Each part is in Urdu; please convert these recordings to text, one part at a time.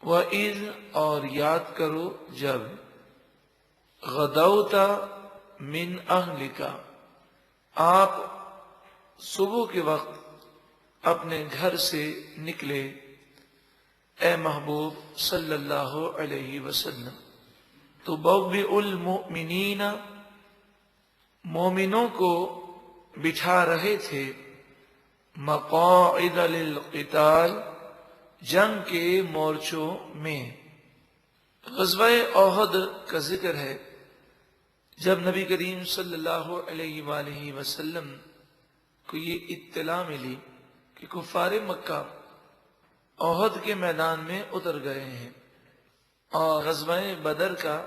وَإِذْ اور یاد کرو جب غدوت من اہلک آپ صبح کے وقت اپنے گھر سے نکلے اے محبوب صلی اللہ علیہ وسلم تبوئ المؤمنین مومنوں کو بٹھا رہے تھے مقاعد للقتال جنگ کے مورچوں میں۔ غزوہ احد کا ذکر ہے جب نبی کریم صلی اللہ علیہ وآلہ وسلم کو یہ اطلاع ملی کہ کفار مکہ احد کے میدان میں اتر گئے ہیں اور غزوہ بدر کا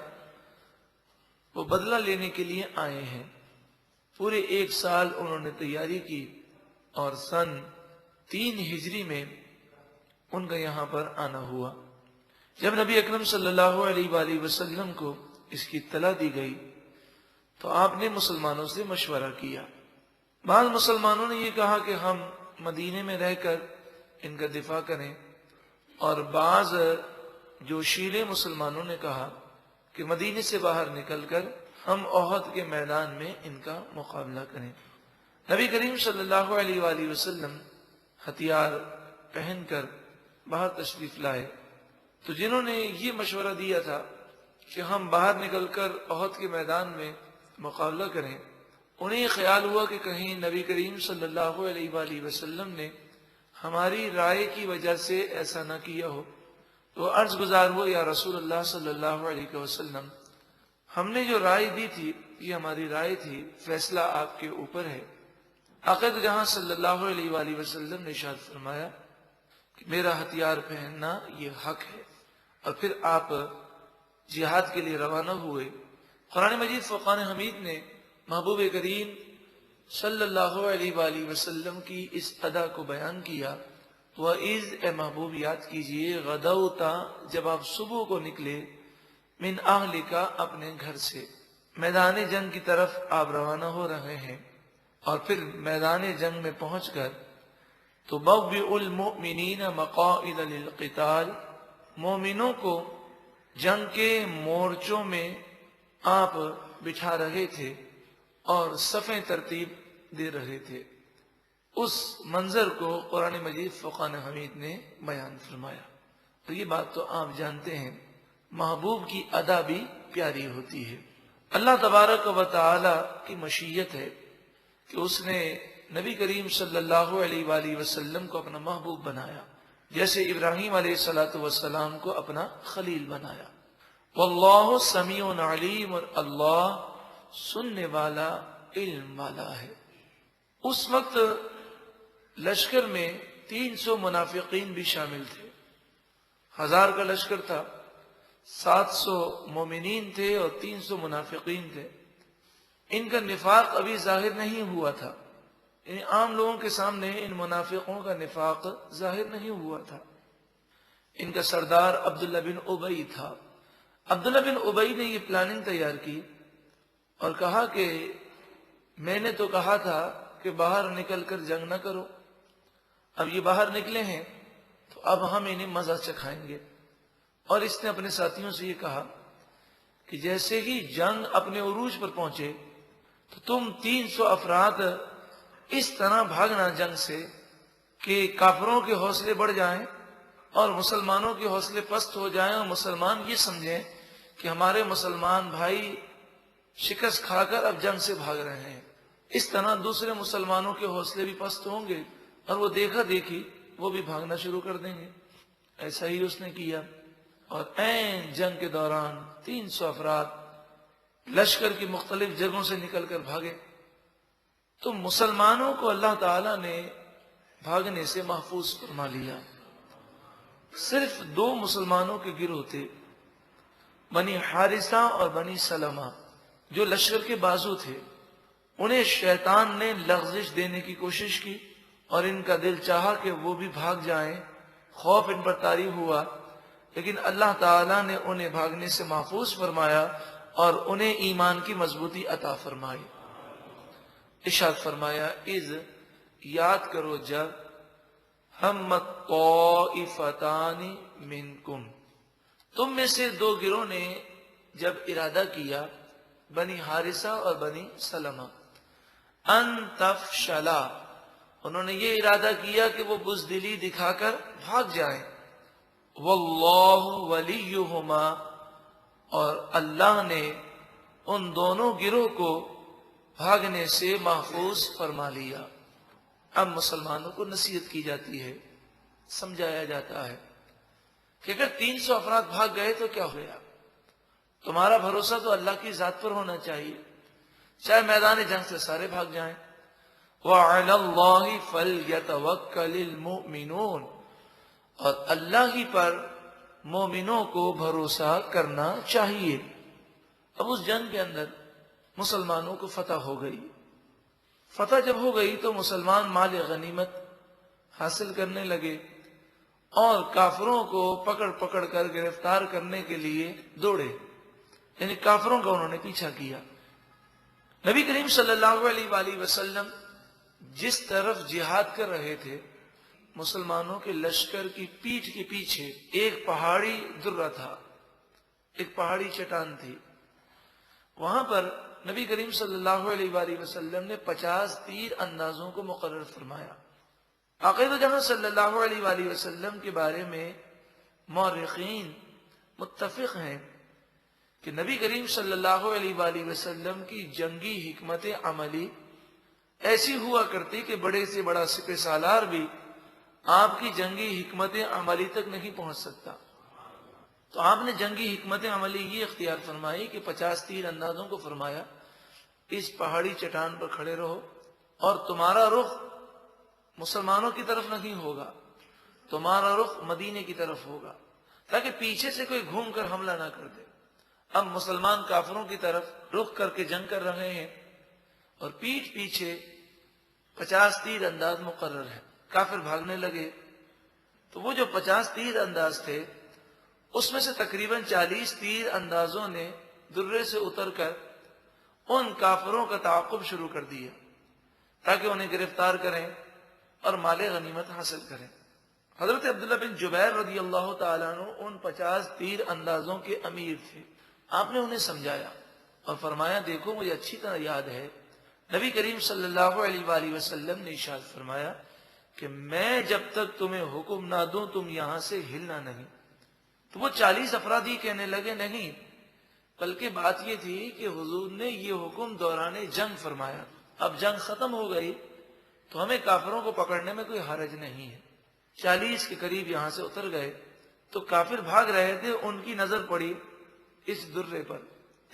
وہ بدلہ لینے کے لیے آئے ہیں۔ پورے 1 سال انہوں نے تیاری کی اور سن 3 ہجری میں ان کا یہاں پر آنا ہوا۔ جب نبی اکرم صلی اللہ علیہ وآلہ وسلم کو اس کی اطلاع دی گئی تو آپ نے مسلمانوں سے مشورہ کیا۔ بعض مسلمانوں نے یہ کہا کہ ہم مدینے میں رہ کر ان کا دفاع کریں، اور بعض جو شیعہ مسلمانوں نے کہا کہ مدینے سے باہر نکل کر ہم احد کے میدان میں ان کا مقابلہ کریں۔ نبی کریم صلی اللہ علیہ وآلہ وسلم ہتھیار پہن کر باہر تشریف لائے، تو جنہوں نے یہ مشورہ دیا تھا کہ ہم باہر نکل کر احد کے میدان میں مقابلہ کریں، انہیں یہ خیال ہوا کہ کہیں نبی کریم صلی اللہ علیہ وآلہ وسلم نے ہماری رائے کی وجہ سے ایسا نہ کیا ہو، تو عرض گزار ہوا یا رسول اللہ صلی اللہ علیہ وسلم ہم نے جو رائے دی تھی یہ ہماری رائے تھی، فیصلہ آپ کے اوپر ہے۔ عقد جہاں صلی اللہ علیہ وآلہ وسلم نے ارشاد فرمایا کہ میرا ہتھیار پہننا یہ حق ہے، اور پھر آپ جہاد کے لیے روانہ ہوئے۔ قرآن مجید فرقان حمید نے محبوب کریم صلی اللہ علیہ وآلہ وسلم کی اس ادا کو بیان کیا۔ وَإِذْ اے محبوب یاد کیجئے غدوت جب آپ صبح کو نکلے من اہلک اپنے گھر سے، میدان جنگ کی طرف آپ روانہ ہو رہے ہیں، اور پھر میدان جنگ میں پہنچ کر تبوئ المؤمنین مقاعد للقتال مومنوں کو جنگ کے مورچوں میں آپ بٹھا رہے تھے اور صفیں ترتیب دے رہے تھے۔ اس منظر کو قرآن مجید فرقان حمید نے بیان فرمایا۔ تو یہ بات تو آپ جانتے ہیں، محبوب کی ادا بھی پیاری ہوتی ہے۔ اللہ تبارک و تعالی کی مشیت ہے کہ اس نے نبی کریم صلی اللہ علیہ وآلہ وسلم کو اپنا محبوب بنایا، جیسے ابراہیم علیہ السلام کو اپنا خلیل بنایا۔ واللہ سمیع علیم، اور اللہ سننے والا علم والا ہے۔ اس وقت لشکر میں 300 منافقین بھی شامل تھے۔ 1000 کا لشکر تھا، 700 مومنین تھے اور 300 منافقین تھے۔ ان کا نفاق ابھی ظاہر نہیں ہوا تھا، یعنی عام لوگوں کے سامنے ان منافقوں کا نفاق ظاہر نہیں ہوا تھا۔ ان کا سردار عبداللہ بن ابی تھا۔ عبداللہ بن ابی نے یہ پلاننگ تیار کی اور کہا کہ میں نے تو کہا تھا کہ باہر نکل کر جنگ نہ کرو، اب یہ باہر نکلے ہیں تو اب ہم انہیں مزہ چکھائیں گے۔ اور اس نے اپنے ساتھیوں سے یہ کہا کہ جیسے ہی جنگ اپنے عروج پر پہنچے تو تم 300 افراد اس طرح بھاگنا جنگ سے کہ کافروں کے حوصلے بڑھ جائیں اور مسلمانوں کے حوصلے پست ہو جائیں، اور مسلمان یہ سمجھیں کہ ہمارے مسلمان بھائی شکست کھا کر اب جنگ سے بھاگ رہے ہیں۔ اس طرح دوسرے مسلمانوں کے حوصلے بھی پست ہوں گے اور وہ دیکھا دیکھی وہ بھی بھاگنا شروع کر دیں گے۔ ایسا ہی اس نے کیا، اور عین جنگ کے دوران 300 افراد لشکر کی مختلف جگہوں سے نکل کر بھاگے۔ تو مسلمانوں کو اللہ تعالیٰ نے بھاگنے سے محفوظ فرما لیا۔ صرف 2 مسلمانوں کے گروہ تھے، بنی حارثہ اور بنی سلمہ، جو لشکر کے بازو تھے۔ انہیں شیطان نے لغزش دینے کی کوشش کی اور ان کا دل چاہا کہ وہ بھی بھاگ جائیں، خوف ان پر طاری ہوا، لیکن اللہ تعالیٰ نے انہیں بھاگنے سے محفوظ فرمایا اور انہیں ایمان کی مضبوطی عطا فرمائی۔ ارشاد فرمایا اذ یاد کرو جب ہمت طائفتان منکم تم میں سے دو گروہ نے جب ارادہ کیا، بنی حارثہ اور بنی سلمہ، ان تفشلا، انہوں نے یہ ارادہ کیا کہ وہ بزدلی دکھا کر بھاگ جائیں، واللہ ولیہما، اور اللہ نے ان دونوں گروہ کو بھاگنے سے محفوظ فرما لیا۔ اب مسلمانوں کو نصیحت کی جاتی ہے، سمجھایا جاتا ہے کہ اگر 300 افراد بھاگ گئے تو کیا ہو گیا، تمہارا بھروسہ تو اللہ کی ذات پر ہونا چاہیے، چاہے میدان جنگ سے سارے بھاگ جائیں۔ وَعَلَى اللَّهِ فَلْيَتَوَكَّلِ الْمُؤْمِنُونَ، اور اللہ ہی پر مومنوں کو بھروسہ کرنا چاہیے۔ اب اس جنگ کے اندر مسلمانوں کو فتح ہو گئی۔ فتح جب ہو گئی تو مسلمان مال غنیمت حاصل کرنے لگے اور کافروں کو پکڑ پکڑ کر گرفتار کرنے کے لیے دوڑے، یعنی کافروں کا انہوں نے پیچھا کیا۔ نبی کریم صلی اللہ علیہ وآلہ وسلم جس طرف جہاد کر رہے تھے، مسلمانوں کے لشکر کی پیٹھ کے پیچھے ایک پہاڑی درہ تھا، ایک پہاڑی چٹان تھی۔ وہاں پر نبی کریم صلی اللہ علیہ وآلہ وسلم نے 50 تیر اندازوں کو مقرر فرمایا۔ عقیدہ جہاں صلی اللہ علیہ وآلہ وسلم کے بارے میں مورخین متفق ہیں کہ نبی کریم صلی اللہ علیہ وآلہ وسلم کی جنگی حکمت عملی ایسی ہوا کرتی کہ بڑے سے بڑا سپہ سالار بھی آپ کی جنگی حکمت عملی تک نہیں پہنچ سکتا۔ تو آپ نے جنگی حکمت عملی یہ اختیار فرمائی کہ 50 تیر اندازوں کو فرمایا، اس پہاڑی چٹان پر کھڑے رہو اور تمہارا رخ مسلمانوں کی طرف نہیں ہوگا، تمہارا رخ مدینے کی طرف ہوگا، تاکہ پیچھے سے کوئی گھوم کر حملہ نہ کر دے۔ اب مسلمان کافروں کی طرف رخ کر کے جنگ کر رہے ہیں اور پیٹھ پیچھے 50 تیر انداز مقرر ہے۔ کافر بھاگنے لگے تو وہ جو 50 تیر انداز تھے اس میں سے تقریباً 40 تیر اندازوں نے درے سے اتر کر ان کافروں کا تعاقب شروع کر دیا تاکہ انہیں گرفتار کریں اور مال غنیمت حاصل کریں۔ حضرت عبداللہ بن جبیر رضی اللہ تعالیٰ عنہ ان 50 تیر اندازوں کے امیر تھے۔ آپ نے انہیں سمجھایا اور فرمایا، دیکھو مجھے اچھی طرح یاد ہے نبی کریم صلی اللہ علیہ وآلہ وسلم نے ارشاد فرمایا کہ میں جب تک تمہیں حکم نہ دوں تم یہاں سے ہلنا نہیں۔ تو وہ 40 افراد ہی کہنے لگے، نہیں، بلکہ بات یہ تھی کہ حضور نے یہ حکم دوران جنگ فرمایا، اب جنگ ختم ہو گئی تو ہمیں کافروں کو پکڑنے میں کوئی حرج نہیں ہے۔ 40 کے قریب یہاں سے اتر گئے تو کافر بھاگ رہے تھے، ان کی نظر پڑی اس درے پر،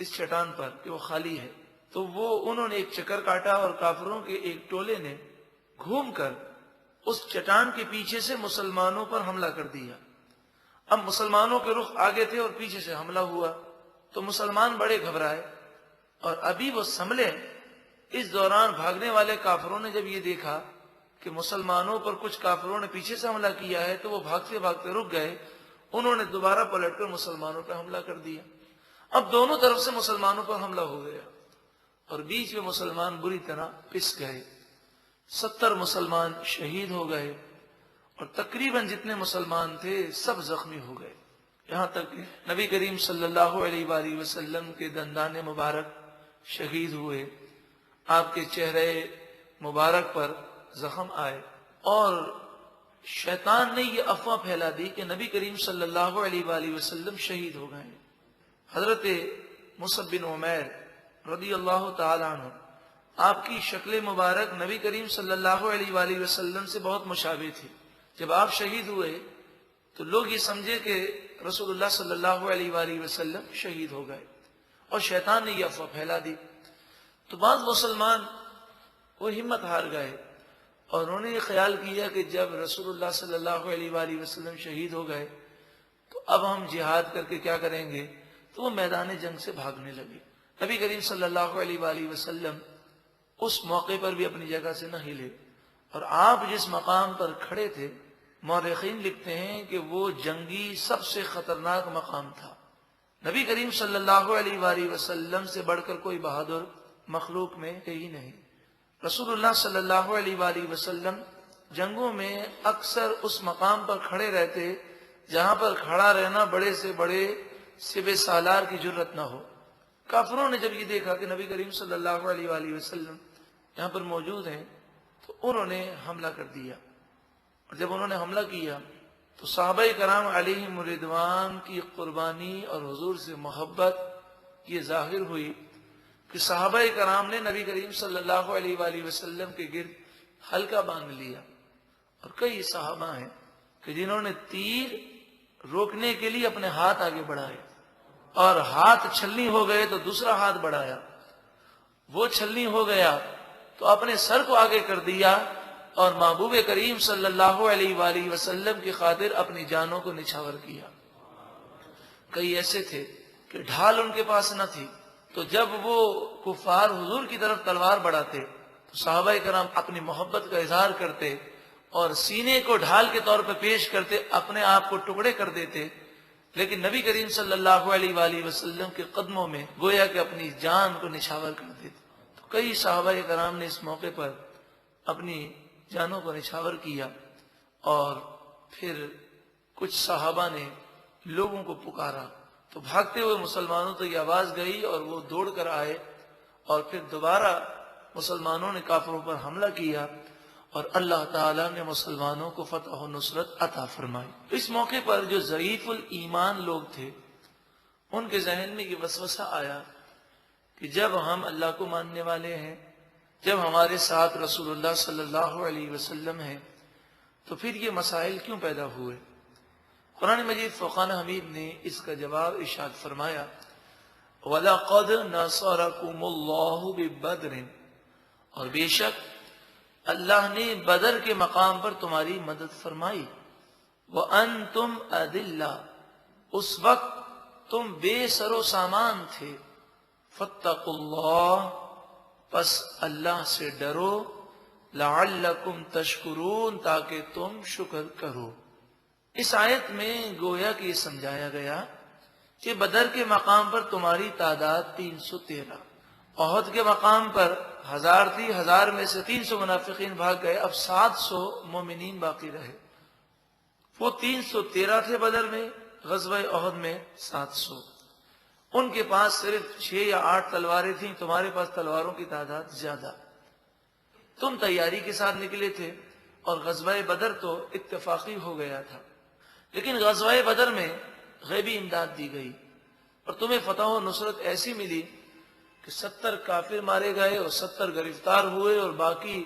اس چٹان پر کہ وہ خالی ہے، تو وہ انہوں نے ایک چکر کاٹا اور کافروں کے ایک ٹولے نے گھوم کر اس چٹان کے پیچھے سے مسلمانوں پر حملہ کر دیا۔ اب مسلمانوں کے رخ آگے تھے اور پیچھے سے حملہ ہوا تو مسلمان بڑے گھبرائے اور ابھی وہ سنبھلے، اس دوران بھاگنے والے کافروں نے جب یہ دیکھا کہ مسلمانوں پر کچھ کافروں نے پیچھے سے حملہ کیا ہے تو وہ بھاگتے بھاگتے رک گئے، انہوں نے دوبارہ پلٹ کر مسلمانوں پر حملہ کر دیا۔ اب دونوں طرف سے مسلمانوں پر حملہ ہو گیا اور بیچ میں مسلمان بری طرح پس گئے، 70 مسلمان شہید ہو گئے اور تقریباً جتنے مسلمان تھے سب زخمی ہو گئے، یہاں تک کہ نبی کریم صلی اللہ علیہ وآلہ وسلم کے دندان مبارک شہید ہوئے، آپ کے چہرے مبارک پر زخم آئے اور شیطان نے یہ افواہ پھیلا دی کہ نبی کریم صلی اللہ علیہ وآلہ وسلم شہید ہو گئے۔ حضرت مصعب بن عمیر رضی اللہ تعالیٰ عنہ، آپ کی شکل مبارک نبی کریم صلی اللہ علیہ وآلہ وسلم سے بہت مشابہ تھی۔ جب آپ شہید ہوئے تو لوگ یہ سمجھے کہ رسول اللہ صلی اللہ علیہ وآلہ وسلم شہید ہو گئے اور شیطان نے یہ افواہ پھیلا دی۔ تو بعض مسلمان وہ ہمت ہار گئے اور انہوں نے یہ خیال کیا کہ جب رسول اللہ صلی اللہ علیہ وآلہ وسلم شہید ہو گئے تو اب ہم جہاد کر کے کیا کریں گے، تو وہ میدان جنگ سے بھاگنے لگے۔ نبی کریم صلی اللہ علیہ وآلہ وسلم اس موقع پر بھی اپنی جگہ سے نہ ہلے اور آپ جس مقام پر کھڑے تھے مورخین لکھتے ہیں کہ وہ جنگی سب سے خطرناک مقام تھا۔ نبی کریم صلی اللہ علیہ وآلہ وسلم سے بڑھ کر کوئی بہادر مخلوق میں ہے ہی نہیں۔ رسول اللہ صلی اللہ علیہ وآلہ وسلم جنگوں میں اکثر اس مقام پر کھڑے رہتے جہاں پر کھڑا رہنا بڑے سے بڑے سب سالار کی جرت نہ ہو۔ کافروں نے جب یہ دیکھا کہ نبی کریم صلی اللہ علیہ وآلہ وسلم یہاں پر موجود ہیں تو انہوں نے حملہ کر دیا، اور جب انہوں نے حملہ کیا تو صحابہ کرام علیہم رضوان کی قربانی اور حضور سے محبت یہ ظاہر ہوئی کہ صحابہ کرام نے نبی کریم صلی اللہ علیہ وآلہ وسلم کے گرد حلقہ باندھ لیا، اور کئی صحابہ ہیں کہ جنہوں نے تیر روکنے کے لیے اپنے ہاتھ آگے بڑھائے، اور ہاتھ چھلنی ہو گئے تو دوسرا ہاتھ بڑھایا، وہ چھلنی ہو گیا تو اپنے سر کو آگے کر دیا، اور محبوب کریم صلی اللہ علیہ وآلہ وسلم کی خاطر اپنی جانوں کو نچھاور کیا۔ کئی ایسے تھے کہ ڈھال ان کے پاس نہ تھی، تو جب وہ کفار حضور کی طرف تلوار بڑھاتے تو صحابہ کرام اپنی محبت کا اظہار کرتے اور سینے کو ڈھال کے طور پر پیش کرتے، اپنے آپ کو ٹکڑے کر دیتے، لیکن نبی کریم صلی اللہ علیہ وآلہ وسلم کے قدموں میں گویا کہ اپنی جان کو نچھاور کر دیتے۔ تو کئی صحابہ کرام نے اس موقع پر اپنی جانوں کو نچھاور کیا، اور پھر کچھ صحابہ نے لوگوں کو پکارا تو بھاگتے ہوئے مسلمانوں تک یہ آواز گئی، اور وہ دوڑ کر آئے، اور پھر دوبارہ مسلمانوں نے کافروں پر حملہ کیا، اور اللہ تعالیٰ نے مسلمانوں کو فتح و نصرت عطا فرمائی۔ اس موقع پر جو ضعیف الایمان لوگ تھے ان کے ذہن میں یہ وسوسہ آیا کہ جب ہم اللہ کو ماننے والے ہیں، جب ہمارے ساتھ رسول اللہ صلی اللہ علیہ وسلم ہیں، تو پھر یہ مسائل کیوں پیدا ہوئے؟ قرآن مجید فرقان حمید نے اس کا جواب ارشاد فرمایا، وَلَقَدْ نَصَرَكُمُ اللَّهُ بِبَدْرٍ، اور بے شک اللہ نے بدر کے مقام پر تمہاری مدد فرمائی، وَأَنْتُمْ أَذِلَّةٌ، اس وقت تم بے سر و سامان تھے، فَاتَّقُوا اللَّهَ، پس اللہ سے ڈرو، لَعَلَّكُمْ تَشْكُرُونَ، تاکہ تم شکر کرو۔ اس آیت میں گویا کہ یہ سمجھایا گیا کہ بدر کے مقام پر تمہاری تعداد 313، احد کے مقام پر 1000 تھی، 1000 میں سے 300 منافقین بھاگ گئے، اب 700 مومنین باقی رہے۔ وہ 313 تھے بدر میں، غزوہ احد میں 700۔ ان کے پاس صرف 6 یا 8 تلواریں تھیں، تمہارے پاس تلواروں کی تعداد زیادہ۔ تم تیاری کے ساتھ نکلے تھے، اور غزوہ بدر تو اتفاقی ہو گیا تھا، لیکن غزوہ بدر میں غیبی امداد دی گئی، اور تمہیں فتح و نصرت ایسی ملی کہ 70 کافر مارے گئے اور 70 گرفتار ہوئے، اور باقی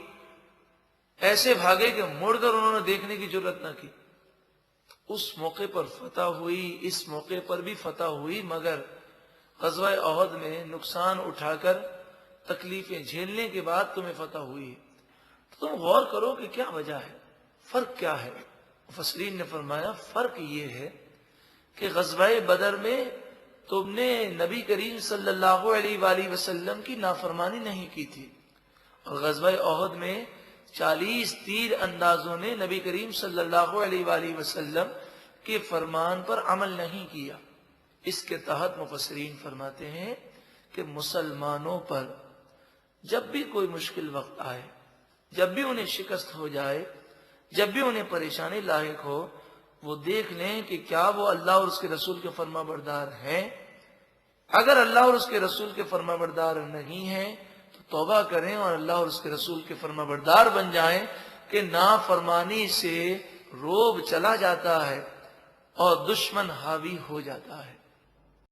ایسے بھاگے کہ مڑ کر انہوں نے دیکھنے کی جرت نہ کی۔ اس موقع پر فتح ہوئی، اس موقع پر بھی فتح ہوئی، مگر غزوہ احد میں نقصان اٹھا کر تکلیفیں جھیلنے کے بعد تمہیں فتح ہوئی۔ تو تم غور کرو کہ کیا وجہ ہے، فرق کیا ہے؟ مفسرین نے فرمایا فرق یہ ہے کہ غزوہ بدر میں تم نے نبی کریم صلی اللہ علیہ وآلہ وسلم کی نافرمانی نہیں کی تھی، اور غزوہ احد میں 40 تیر اندازوں نے نبی کریم صلی اللہ علیہ وآلہ وسلم کے فرمان پر عمل نہیں کیا۔ اس کے تحت مفسرین فرماتے ہیں کہ مسلمانوں پر جب بھی کوئی مشکل وقت آئے، جب بھی انہیں شکست ہو جائے، جب بھی انہیں پریشانی لاحق ہو، وہ دیکھ لیں کہ کیا وہ اللہ اور اس کے رسول کے فرما بردار ہیں۔ اگر اللہ اور اس کے رسول کے فرما بردار نہیں ہیں تو توبہ کریں اور اللہ اور اس کے رسول کے فرما بردار بن جائیں کہ نافرمانی سے روب چلا جاتا ہے اور دشمن حاوی ہو جاتا ہے۔